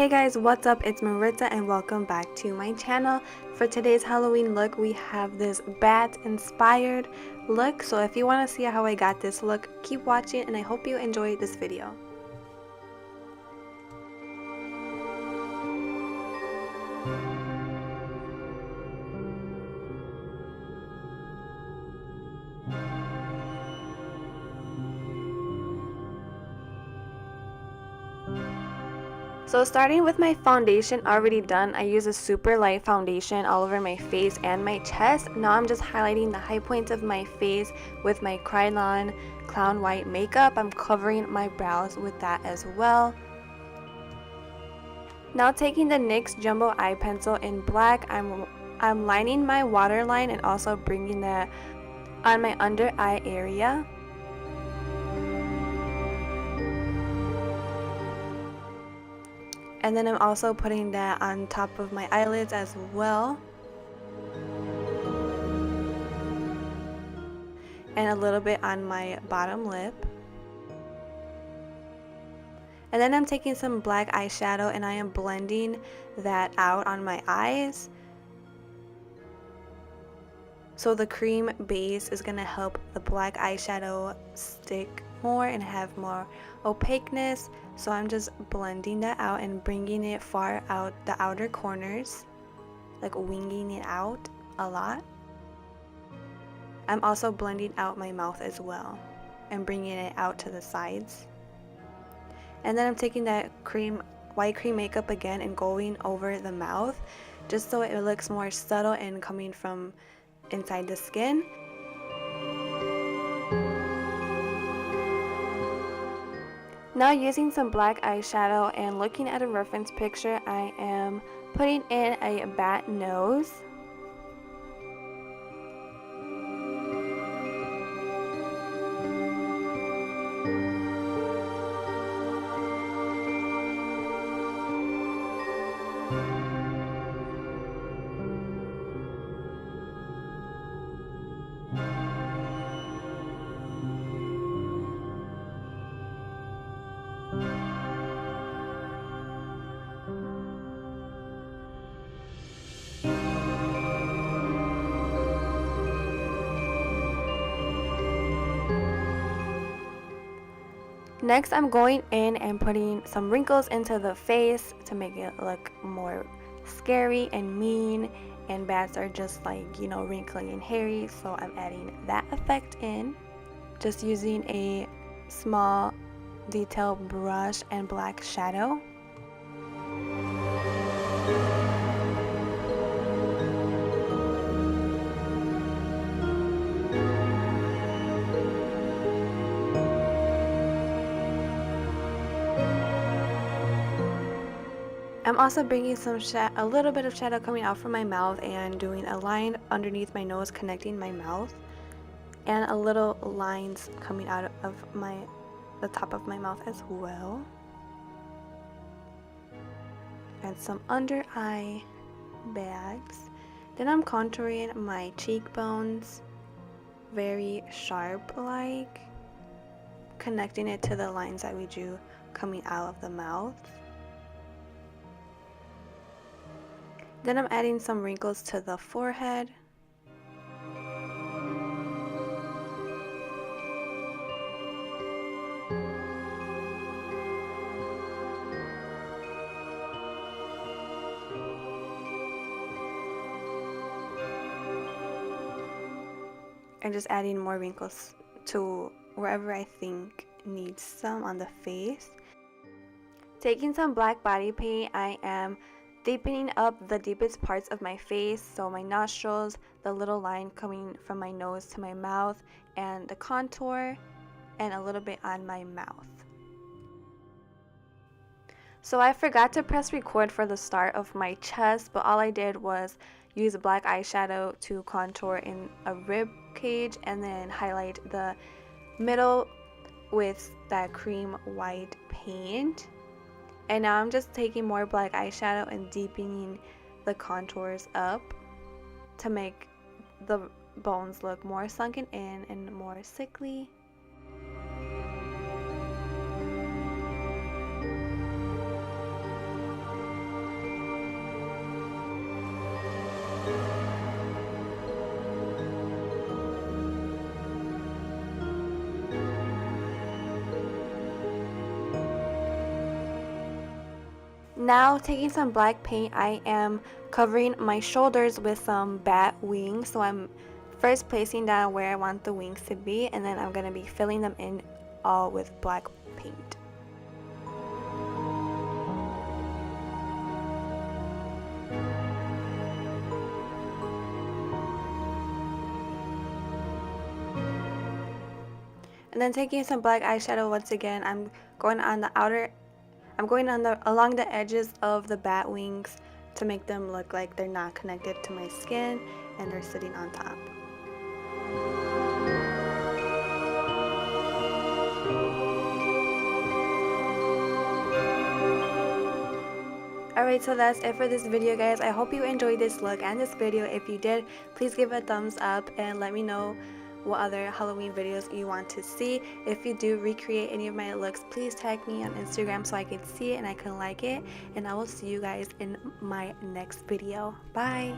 Hey guys, what's up? It's Marita and welcome back to my channel. For today's Halloween look, we have this bat inspired look. So if you want to see how I got this look, keep watching and I hope you enjoy this video. So starting with my foundation already done, I use a super light foundation all over my face and my chest. Now I'm just highlighting the high points of my face with my KRYLON Clown White makeup. I'm covering my brows with that as well. Now taking the NYX Jumbo Eye Pencil in black, I'm lining my waterline and also bringing that on my under eye area. And then I'm also putting that on top of my eyelids as well. And a little bit on my bottom lip. And then I'm taking some black eyeshadow and I am blending that out on my eyes. So the cream base is going to help the black eyeshadow stick more and have more opaqueness. So I'm just blending that out and bringing it far out the outer corners, like winging it out a lot. I'm also blending out my mouth as well and bringing it out to the sides. And then I'm taking that white cream makeup again and going over the mouth just so it looks more subtle and coming from inside the skin. Now using some black eyeshadow and looking at a reference picture, I am putting in a bat nose. Next, I'm going in and putting some wrinkles into the face to make it look more scary and mean, and bats are just like, you know, wrinkly and hairy, so I'm adding that effect in. Just using a small detail brush and black shadow. I'm also bringing a little bit of shadow coming out from my mouth and doing a line underneath my nose connecting my mouth, and a little lines coming out of the top of my mouth as well, and some under eye bags. Then I'm contouring my cheekbones very sharp like, connecting it to the lines that we drew coming out of the mouth. Then I'm adding some wrinkles to the forehead. And just adding more wrinkles to wherever I think needs some on the face. Taking some black body paint, I am deepening up the deepest parts of my face, so my nostrils, the little line coming from my nose to my mouth, and the contour, and a little bit on my mouth. So I forgot to press record for the start of my chest, but all I did was use black eyeshadow to contour in a rib cage and then highlight the middle with that cream white paint. And now I'm just taking more black eyeshadow and deepening the contours up to make the bones look more sunken in and more sickly. Now, taking some black paint, I am covering my shoulders with some bat wings. So I'm first placing down where I want the wings to be, and then I'm going to be filling them in all with black paint. And then taking some black eyeshadow once again, I'm going on along the edges of the bat wings to make them look like they're not connected to my skin and they're sitting on top. Alright, so that's it for this video, guys. I hope you enjoyed this look and this video. If you did, please give a thumbs up and let me know what other Halloween videos you want to see. If you do recreate any of my looks, please tag me on Instagram so I can see it and I can like it. And I will see you guys in my next video. Bye!